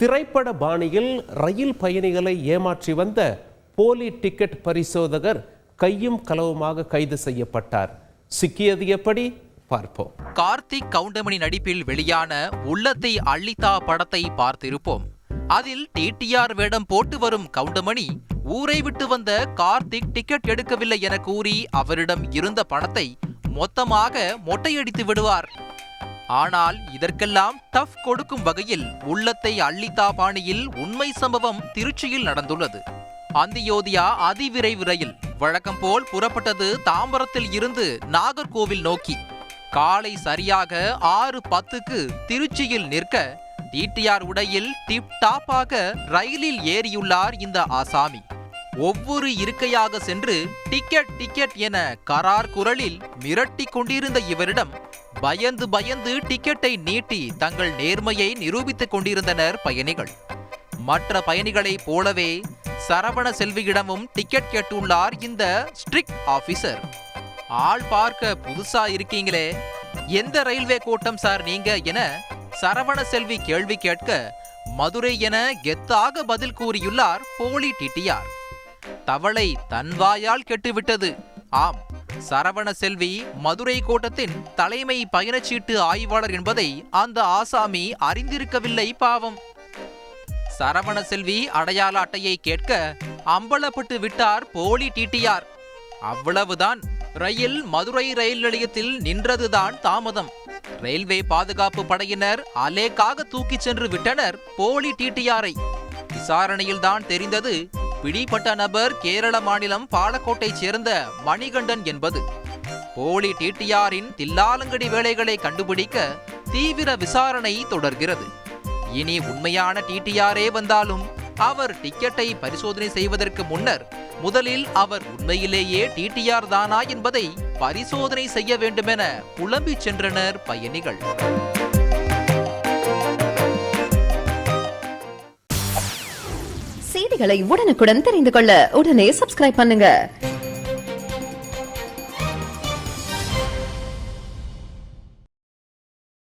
திரைப்பட பாணியில் ரயில் பயணிகளை ஏமாற்றி வந்த போலி டிக்கெட் பரிசோதகர் கையும் களவுமாக கைது செய்யப்பட்டார். சிக்கியது எப்படி பார்ப்போம். கார்த்திக் கவுண்டமணி நடிப்பில் வெளியான உள்ளத்தை அள்ளித்தா படத்தை பார்த்திருப்போம். அதில் டிடிஆர் வேடம் போட்டு வரும் கவுண்டமணி ஊரை விட்டு வந்த கார்த்திக் டிக்கெட் எடுக்கவில்லை என கூறி அவரிடம் இருந்த பணத்தை மொத்தமாக மொட்டையடித்து விடுவார். ஆனால் இதற்கெல்லாம் டஃப் கொடுக்கும் வகையில் உள்ளத்தை அள்ளித்தா பாணியில் உண்மை சம்பவம் திருச்சியில் நடந்துள்ளது. அந்தியோதயா அதிவிரைவு ரயில் வழக்கம் போல் புறப்பட்டது தாம்பரத்தில் இருந்து நாகர்கோவில் நோக்கி. காலை சரியாக 6:10க்கு திருச்சியில் நிற்க டிடிஆர் உடையில் டிப் டாப்பாக ரயிலில் ஏறியுள்ளார் இந்த ஆசாமி. ஒவ்வொரு இருக்கையாக சென்று டிக்கெட் டிக்கெட் என கரார் குரலில் மிரட்டி கொண்டிருந்த இவரிடம் பயந்து பயந்து டிக்கெட்டை நீட்டி தங்கள் நேர்மையை நிரூபித்துக் கொண்டிருந்தனர் பயணிகள். மற்ற பயணிகளைப் போலவே சரவண செல்வியிடமும் டிக்கெட் கேட்டுள்ளார் இந்த ஸ்ட்ரிக்ட் ஆபீசர். ஆள் பார்க்க புதுசா இருக்கீங்களே, எந்த ரயில்வே கோட்டம் சார் நீங்க என சரவண செல்வி கேள்வி கேட்க மதுரை என கெத்தாக பதில் கூறியுள்ளார் போலி டிடிஆர். தவளை தன் வாயால் கெட்டுவிட்டது. ஆம், சரவண செல்வி மதுரை கோட்டத்தின் தலைமை பயணச்சீட்டு ஆய்வாளர் என்பதை அந்த ஆசாமி அறிந்திருக்கவில்லை பாவம். சரவண செல்வி அடையாள அட்டையை கேட்க அம்பலப்பட்டு விட்டார் போலி டிடிஆர். அவ்வளவுதான். ரயில் மதுரை ரயில் நிலையத்தில் நின்றதுதான் தாமதம். ரயில்வே பாதுகாப்பு படையினர் அலேக்காக தூக்கிச் சென்று விட்டனர் போலி டிடிஆரை. விசாரணையில்தான் தெரிந்தது பிடிப்பட்ட நபர் கேரள மாநிலம் பாலக்கோட்டைச் சேர்ந்த மணிகண்டன் என்பது. போலி டிடிஆரின் தில்லாலங்கடி வேலைகளை கண்டுபிடிக்க தீவிர விசாரணை தொடர்கிறது. இனி உண்மையான டிடிஆரே வந்தாலும் அவர் டிக்கெட்டை பரிசோதனை செய்வதற்கு முன்னர் முதலில் அவர் உண்மையிலேயே டிடிஆர் தானா என்பதை பரிசோதனை செய்ய வேண்டுமென புலம்பி சென்றனர் பயணிகள். செய்திகளை உடனுக்குடன் தெரிந்து கொள்ள உடனே சப்ஸ்கிரைப் பண்ணுங்க.